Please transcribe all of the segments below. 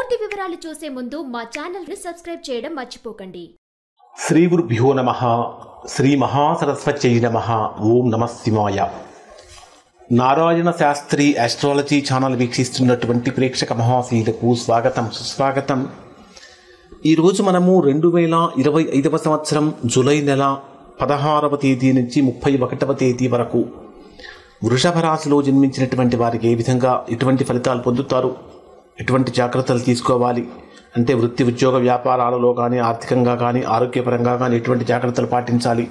పూర్తి వివరాలు చూసే ముందు మా ఛానల్ ని సబ్స్క్రైబ్ చేయడం మర్చిపోకండి. శ్రీ గురుభ్యో నమః. శ్రీ మహాసరస్వత్యై నమః. ఓం నమః శివాయ. నారాయణ శాస్త్రి ఆస్ట్రాలజీ ఛానల్ వీక్షిస్తున్నటువంటి ప్రేక్షక మహాశీలకు స్వాగతం, సుస్వాగతం. ఈరోజు మనము 2025 సంవత్సరం జూలై నెల 16వ తేదీ నుంచి 31వ తేదీ వరకు వృషభ రాశిలో జన్మించినటువంటి వారికి ఏ విధంగా ఎటువంటి ఫలితాలు పొందుతారు, ఎటువంటి జాగ్రత్తలు తీసుకోవాలి అంటే వృత్తి ఉద్యోగ వ్యాపారాలలో కానీ, ఆర్థికంగా కానీ, ఆరోగ్యపరంగా కానీ ఎటువంటి జాగ్రత్తలు పాటించాలి,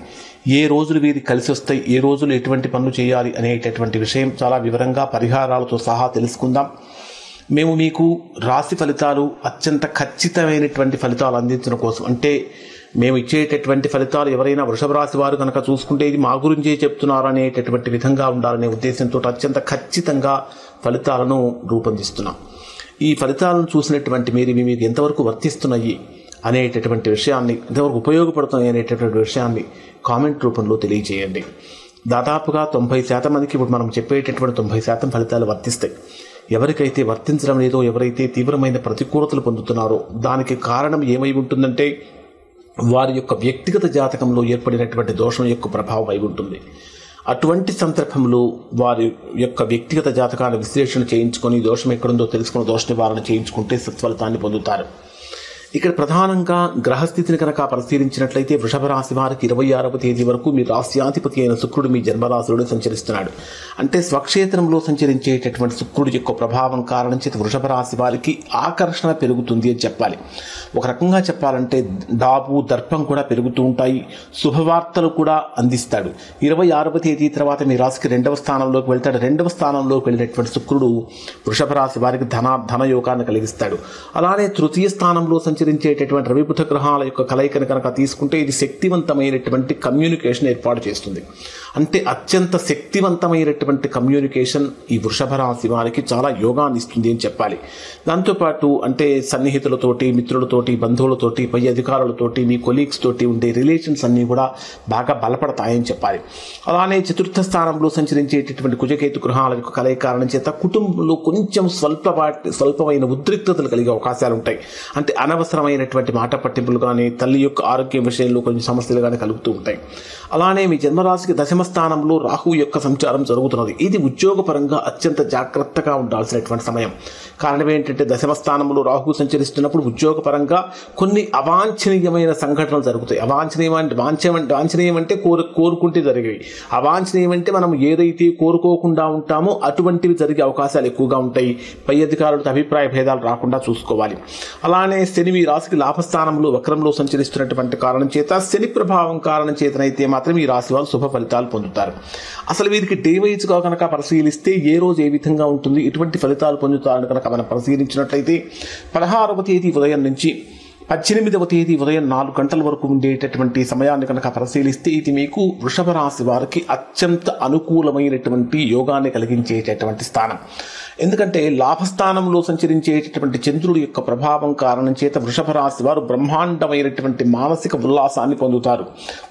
ఏ రోజులు వీరికి కలిసి వస్తాయి, ఏ రోజులు ఎటువంటి పనులు చేయాలి అనేటటువంటి విషయం చాలా వివరంగా పరిహారాలతో సహా తెలుసుకుందాం. మేము మీకు రాశి ఫలితాలు అత్యంత ఖచ్చితమైనటువంటి ఫలితాలు అందించడం కోసం, అంటే మేము ఇచ్చేటటువంటి ఫలితాలు ఎవరైనా వృషభ రాశి వారు కనుక చూసుకుంటే ఇది మా గురించే చెప్తున్నారు అనేటటువంటి విధంగా ఉండాలనే ఉద్దేశంతో అత్యంత ఖచ్చితంగా ఫలితాలను రూపొందిస్తున్నాం. ఈ ఫలితాలను చూసినటువంటి మీరు మీకు ఎంతవరకు వర్తిస్తున్నాయి అనేటటువంటి విషయాన్ని, ఎంతవరకు ఉపయోగపడుతున్నాయి అనేటటువంటి విషయాన్ని కామెంట్ రూపంలో తెలియజేయండి. దాదాపుగా 90% మందికి ఇప్పుడు మనం చెప్పేటటువంటి 90% ఫలితాలు వర్తిస్తాయి. ఎవరికైతే వర్తించడం లేదో, ఎవరైతే తీవ్రమైన ప్రతికూలతలు పొందుతున్నారో దానికి కారణం ఏమై ఉంటుందంటే వారి యొక్క వ్యక్తిగత జాతకంలో ఏర్పడినటువంటి దోషం యొక్క ప్రభావం అయి ఉంటుంది. అటువంటి సందర్భంలో వారి యొక్క వ్యక్తిగత జాతకాల విశ్లేషణ చేయించుకొని దోషం ఎక్కడుందో తెలుసుకుని దోష నివారణ చేయించుకుంటే సత్ఫలితాన్ని పొందుతారు. ఇక్కడ ప్రధానంగా గ్రహస్థితిని కనుక పరిశీలించినట్లయితే వృషభ రాశి వారికి 26వ తేదీ వరకు మీ రాశ్యాధిపతి అయిన శుక్రుడు మీ జన్మరాశిలో సంచరిస్తున్నాడు. అంటే స్వక్షేత్రంలో సంచరించేటటువంటి శుక్రుడి యొక్క ప్రభావం కారణం చేత వృషభ రాశి వారికి ఆకర్షణ పెరుగుతుంది అని చెప్పాలి. ఒక రకంగా చెప్పాలంటే డాబు దర్పం కూడా పెరుగుతూ ఉంటాయి. శుభవార్తలు కూడా అందిస్తాడు. 26వ తేదీ తర్వాత మీ రాశికి 2వ స్థానంలోకి వెళ్తాడు. 2వ స్థానంలోకి వెళ్ళినటువంటి శుక్రుడు వృషభ రాశి వారికి ధనయోగాన్ని కలిగిస్తాడు. అలానే తృతీయ స్థానంలో సంచరించేటటువంటి రవి బుధ గ్రహాల యొక్క కలయికను కనుక తీసుకుంటే ఇది శక్తివంతమైనటువంటి కమ్యూనికేషన్ ఏర్పాటు చేస్తుంది. అంటే అత్యంత శక్తివంతమైనటువంటి కమ్యూనికేషన్ ఈ వృషభ రాశి వారికి చాలా యోగాన్ని ఇస్తుంది అని చెప్పాలి. దాంతోపాటు అంటే సన్నిహితులతోటి, మిత్రులతోటి, బంధువులతోటి, పై అధికారులతోటి, మీ కొలీగ్స్ తోటి ఉండే రిలేషన్స్ అన్నీ కూడా బాగా బలపడతాయని చెప్పాలి. అలానే చతుర్థ స్థానంలో సంచరించేటటువంటి కుజకేతు గ్రహాల యొక్క కలయిక కారణం చేత కుటుంబంలో కొంచెం స్వల్పమైన ఉద్రిక్తతలు కలిగే అవకాశాలు ఉంటాయి. అంటే అనవసరమైనటువంటి మాట పట్టింపులు కానీ, తల్లి యొక్క ఆరోగ్యం విషయంలో కొన్ని సమస్యలు కానీ కలుగుతూ ఉంటాయి. అలానే మీ జన్మరాశికి 10వ స్థానంలో రాహువు యొక్క సంచారం జరుగుతున్నది. ఇది ఉద్యోగపరంగా అత్యంత జాగ్రత్తగా ఉండాల్సినటువంటి సమయం. కారణం ఏంటంటే 10వ స్థానంలో రాహువు సంచరిస్తున్నప్పుడు ఉద్యోగపరంగా కొన్ని అవాంఛనీయమైన సంఘటనలు జరుగుతాయి. వాంఛనీయం అంటే కోరుకుంటే జరిగేవి, అవాంఛనీయం అంటే మనం ఏదైతే కోరుకోకుండా ఉంటామో అటువంటివి జరిగే అవకాశాలు ఎక్కువగా ఉంటాయి. పై అధికారులతో అభిప్రాయ భేదాలు రాకుండా చూసుకోవాలి. అలానే శని మీ రాశికి లాభస్థానంలో వక్రంలో సంచరిస్తున్నటువంటి కారణం చేత, శని ప్రభావం కారణం చేతనైతే మాత్రం ఈ రాశి వారు శుభ ఫలితాలు పొందుతారు. అసలు వీరికి డే వైజ్గా కనుక పరిశీలిస్తే ఏ రోజు ఏ విధంగా ఉంటుంది, ఎటువంటి ఫలితాలు పొందుతారని కనుక మనం పరిశీలించినట్లయితే 16వ తేదీ ఉదయం నుంచి 18వ తేదీ ఉదయం 4 గంటల వరకు ఉండేటటువంటి సమయాన్ని కనుక పరిశీలిస్తే ఇది మీకు వృషభ రాశి వారికి అత్యంత అనుకూలమైనటువంటి యోగాన్ని కలిగించేటటువంటి స్థానం. ఎందుకంటే లాభస్థానంలో సంచరించేటటువంటి చంద్రుడి యొక్క ప్రభావం కారణం చేత వృషభ రాశి వారు బ్రహ్మాండమైనటువంటి మానసిక ఉల్లాసాన్ని పొందుతారు,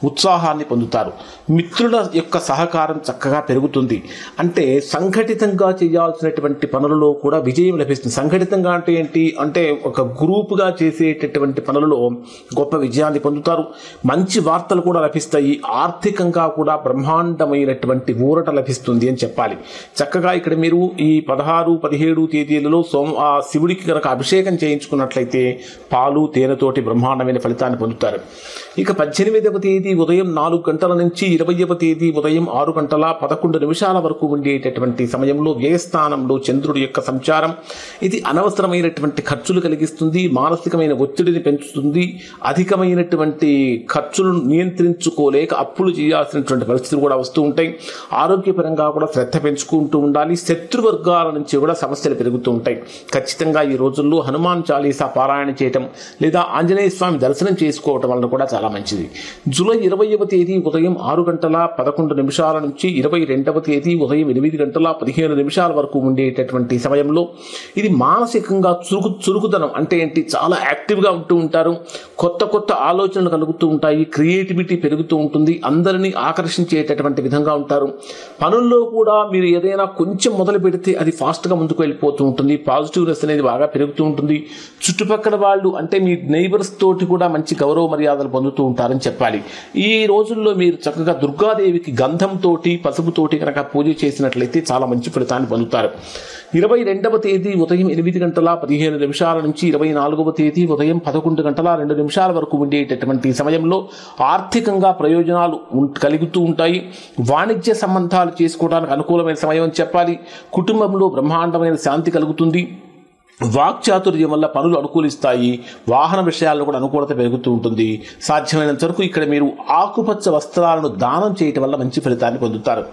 ఉత్సాహాన్ని పొందుతారు. మిత్రుల యొక్క సహకారం చక్కగా పెరుగుతుంది. అంటే సంఘటితంగా చేయాల్సినటువంటి పనులలో కూడా విజయం లభిస్తుంది. సంఘటితంగా అంటే ఏంటి అంటే ఒక గ్రూపుగా చేసేటటువంటి పనులలో గొప్ప విజయాన్ని పొందుతారు. మంచి వార్తలు కూడా లభిస్తాయి. ఆర్థికంగా కూడా బ్రహ్మాండమైనటువంటి ఊరట లభిస్తుంది అని చెప్పాలి. చక్కగా ఇక్కడ మీరు ఈ 16, 17 తేదీలలో శివుడికి కనుక అభిషేకం చేయించుకున్నట్లయితే పాలు తేనెతోటి బ్రహ్మాండమైన ఫలితాన్ని పొందుతారు. ఇక 18వ తేదీ ఉదయం 4 గంటల నుంచి 20వ తేదీ ఉదయం 6 గంటల 11 నిమిషాల వరకు ఉండేటటువంటి సమయంలో వ్యయస్థానంలో చంద్రుడి యొక్క సంచారం ఇది అనవసరమైనటువంటి ఖర్చులు కలిగిస్తుంది, మానసికమైన ఒత్తిడిని పెంచుతుంది. అధికమైనటువంటి ఖర్చులను నియంత్రించుకోలేక అప్పులు చేయాల్సినటువంటి పరిస్థితులు కూడా వస్తూ ఉంటాయి. ఆరోగ్యపరంగా కూడా శ్రద్ధ పెంచుకుంటూ ఉండాలి. శత్రువర్గాల నుంచి కూడా సమస్యలు పెరుగుతూ ఉంటాయి. ఖచ్చితంగా ఈ రోజుల్లో హనుమాన్ చాలీసా పారాయణ చేయటం లేదా ఆంజనేయ స్వామి దర్శనం చేసుకోవటం వలన కూడా చాలా మంచిది. జూలై 20వ తేదీ ఉదయం 6 గంటల 11 నిమిషాల నుంచి 22వ తేదీ ఉదయం 8 గంటల 15 నిమిషాల వరకు ఉండేటటువంటి సమయంలో ఇది మానసికంగా చురుకుదనం అంటే ఏంటి, చాలా యాక్టివ్గా ఉంటూ ఉంటారు. కొత్త కొత్త ఆలోచనలు కలుగుతూ ఉంటాయి. క్రియేటివిటీ పెరుగుతూ ఉంటుంది. అందరినీ ఆకర్షించేటటువంటి విధంగా ఉంటారు. పనుల్లో కూడా మీరు ఏదైనా కొంచెం మొదలు పెడితే అది ఫాస్ట్ ఫాస్ట్గా ముందుకు వెళ్ళిపోతూ ఉంటుంది. పాజిటివ్నెస్ అనేది బాగా పెరుగుతూ ఉంటుంది. చుట్టుపక్కల వాళ్ళు అంటే మీ నైబర్స్ తోటి కూడా మంచి గౌరవ మర్యాదలు పొందుతూ ఉంటారని చెప్పాలి. ఈ రోజుల్లో మీరు చక్కగా దుర్గాదేవికి గంధంతోటి పసుపుతోటి కనుక పూజ చేసినట్లయితే చాలా మంచి ఫలితాన్ని పొందుతారు. 22వ తేదీ ఉదయం 8:15 నుంచి 24వ తేదీ ఉదయం 11:02 వరకు ఉండేటటువంటి సమయంలో ఆర్థికంగా ప్రయోజనాలు కలుగుతూ ఉంటాయి. వాణిజ్య సంబంధాలు చేసుకోవడానికి అనుకూలమైన సమయం అని చెప్పాలి. కుటుంబంలో బ్రహ్మాండమైన శాంతి కలుగుతుంది. వాక్చాతుర్యం వల్ల పనులు అనుకూలిస్తాయి. వాహన విషయాల్లో కూడా అనుకూలత పెరుగుతూ ఉంటుంది. సాధ్యమైనంత వరకు ఇక్కడ మీరు ఆకుపచ్చ వస్త్రాలను దానం చేయటం వల్ల మంచి ఫలితాన్ని పొందుతారు.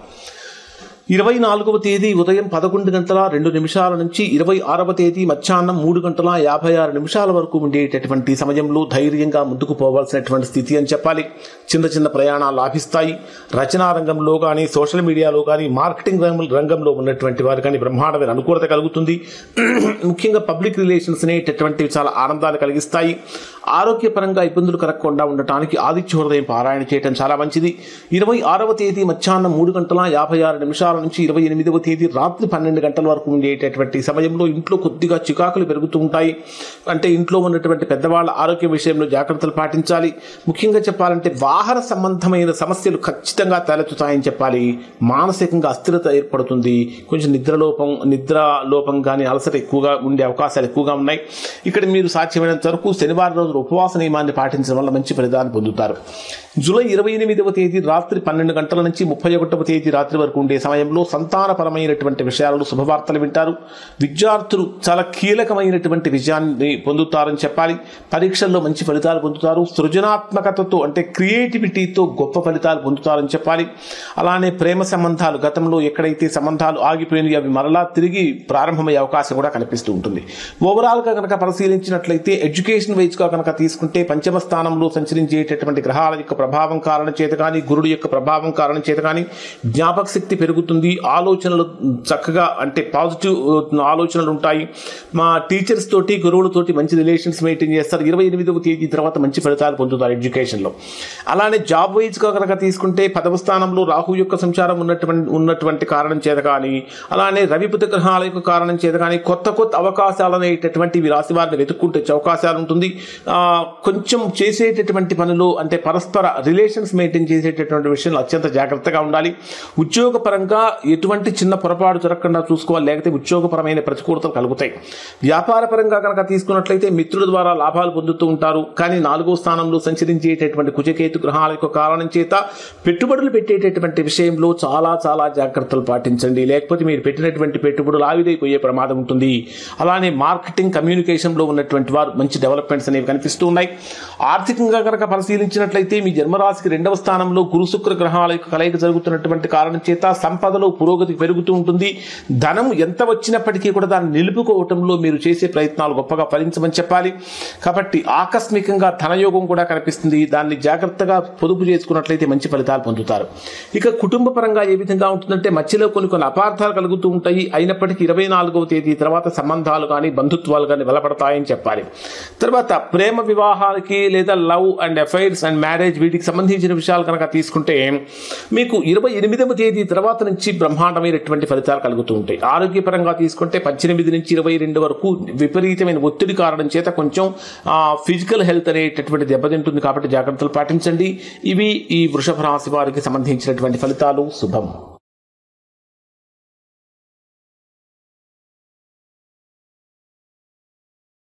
24వ తేదీ ఉదయం 11:02 నుంచి 26వ తేదీ మధ్యాహ్నం 3:56 వరకు ఉండేటటువంటి సమయంలో ధైర్యంగా ముందుకు పోవాల్సినటువంటి స్థితి అని చెప్పాలి. చిన్న చిన్న ప్రయాణాలు లాభిస్తాయి. రచనా రంగంలో కానీ సోషల్ మీడియాలో కానీ మార్కెటింగ్ రంగంలో ఉన్నటువంటి వారు కానీ బ్రహ్మాండమైన అనుకూలత కలుగుతుంది. ముఖ్యంగా పబ్లిక్ రిలేషన్స్ అనేటటువంటివి చాలా ఆనందాన్ని కలిగిస్తాయి. ఆరోగ్యపరంగా ఇబ్బందులు కలగకుండా ఉండటానికి ఆదిత్య హృదయం పారాయణ చేయడం చాలా మంచిది. 26వ తేదీ మధ్యాహ్నం 3:56 నుంచి 28వ తేదీ రాత్రి 12 వరకు ఉండేటటువంటి సమయంలో ఇంట్లో కొద్దిగా చికాకులు పెరుగుతూ ఉంటాయి. అంటే ఇంట్లో ఉన్నటువంటి పెద్దవాళ్ళ ఆరోగ్య విషయంలో జాగ్రత్తలు పాటించాలి. ముఖ్యంగా చెప్పాలంటే వాహన సంబంధమైన సమస్యలు ఖచ్చితంగా తలెత్తుతాయని చెప్పాలి. మానసికంగా అస్థిరత ఏర్పడుతుంది. కొంచెం నిద్ర లోపం కానీ అలసట ఎక్కువగా ఉండే అవకాశాలు ఎక్కువగా ఉన్నాయి. ఇక్కడ మీరు సాధ్యమైనంత వరకు శనివారం రోజు ఉపవాస నియమాన్ని పాటించడం వల్ల మంచి ఫలితాన్ని పొందుతారు. జూలై 28వ తేదీ రాత్రి 12 నుంచి 31వ తేదీ రాత్రి వరకు ఉండే సమయంలో సంతానపరమైనటువంటి విషయాలను శుభవార్తలు వింటారు. విద్యార్థులు చాలా కీలకమైనటువంటి విజయాన్ని పొందుతారని చెప్పాలి. పరీక్షల్లో మంచి ఫలితాలు పొందుతారు. సృజనాత్మకతతో అంటే క్రియేటివిటీతో గొప్ప ఫలితాలు పొందుతారని చెప్పాలి. అలానే ప్రేమ సంబంధాలు గతంలో ఎక్కడైతే సంబంధాలు ఆగిపోయినాయి అవి మరలా తిరిగి ప్రారంభమయ్యే అవకాశం కూడా కనిపిస్తూ ఉంటుంది. ఓవరాల్గా కనుక పరిశీలించినట్లయితే ఎడ్యుకేషన్ వైజ్గా కనుక తీసుకుంటే పంచమ స్థానంలో సంచరించేటటువంటి గ్రహాల యొక్క ప్రభావం కారణం చేత కానీ గురుడు యొక్క ప్రభావం కారణం చేత కానీ జ్ఞాపక శక్తి పెరుగుతుంది. ఆలోచనలు చక్కగా అంటే పాజిటివ్ ఆలోచనలు ఉంటాయి. మా టీచర్స్ తోటి గురువులతోటి మంచి రిలేషన్స్ మెయింటైన్ చేస్తారు. 28వ తేదీ తర్వాత మంచి ఫలితాలు పొందుతారు ఎడ్యుకేషన్లో. అలానే జాబ్ వైజ్గా కనుక తీసుకుంటే 10వ స్థానంలో రాహు యొక్క సంచారం ఉన్నటువంటి కారణం చేత కానీ అలానే రవిపతి గ్రహాల యొక్క కారణం చేత కానీ కొత్త అవకాశాలు అనేటటువంటి రాశి వారిని వెతుక్కుంటే అవకాశాలు ఉంటుంది. కొంచెం చేసేటటువంటి పనులు అంటే పరస్పర రిలేషన్స్ మెయింటైన్ చేసేటటువంటి విషయంలో అత్యంత జాగ్రత్తగా ఉండాలి. ఉద్యోగపరంగా ఎటువంటి చిన్న పొరపాటు జరగకుండా చూసుకోవాలి, లేకపోతే ఉద్యోగపరమైన ప్రతికూలతలు కలుగుతాయి. వ్యాపార పరంగా కనుక తీసుకున్నట్లయితే మిత్రుల ద్వారా లాభాలు పొందుతూ ఉంటారు. కానీ 4వ స్థానంలో సంచరించేటటువంటి కుజకేతు గ్రహాల యొక్క కారణం చేత పెట్టుబడులు పెట్టేటటువంటి విషయంలో చాలా చాలా జాగ్రత్తలు పాటించండి. లేకపోతే మీరు పెట్టినటువంటి పెట్టుబడులు ఆవిరైపోయే ప్రమాదం ఉంటుంది. అలానే మార్కెటింగ్ కమ్యూనికేషన్లో ఉన్నటువంటి వారు మంచి డెవలప్మెంట్స్ అనేవి కనిపిస్తూ ఉన్నాయి. ఆర్థికంగా కనుక పరిశీలించినట్లయితే మీ జన్మరాశికి 2వ స్థానంలో గురు శుక్ర గ్రహాల యొక్క కలయిక జరుగుతున్నటువంటి కారణం చేత సంపదలో పురోగతి పెరుగుతూ ఉంటుంది. ధనం ఎంత వచ్చినప్పటికీ కూడా దాన్ని నిలుపుకోవటంలో మీరు చేసే ప్రయత్నాలు గొప్పగా ఫలించమని చెప్పాలి. కాబట్టి ఆకస్మికంగా ధనయోగం కూడా కనిపిస్తుంది. దాన్ని జాగ్రత్తగా పొదుపు చేసుకున్నట్లయితే మంచి ఫలితాలు పొందుతారు. ఇక కుటుంబ పరంగా ఏ విధంగా ఉంటుందంటే మధ్యలో కొన్ని అపార్థాలు కలుగుతూ ఉంటాయి. అయినప్పటికీ 24వ తేదీ తర్వాత సంబంధాలు కానీ బంధుత్వాలు కానీ బలపడతాయని చెప్పాలి. తర్వాత ప్రేమ వివాహాలకి లేదా love and affairs and marriage వీటికి సంబంధించిన విషయాలు కనుక తీసుకుంటే మీకు 28వ తేదీ తర్వాత నుంచి బ్రహ్మాండమైనటువంటి ఫలితాలు కలుగుతూ ఉంటాయి. ఆరోగ్యపరంగా తీసుకుంటే 18 నుంచి 22 వరకు విపరీతమైన ఒత్తిడి కారణం చేత కొంచెం ఫిజికల్ హెల్త్ అనేటటువంటి దెబ్బతింటుంది. కాబట్టి జాగ్రత్తలు పాటించండి. ఇవి ఈ వృషభ రాశి వారికి సంబంధించినటువంటి ఫలితాలు. శుభం.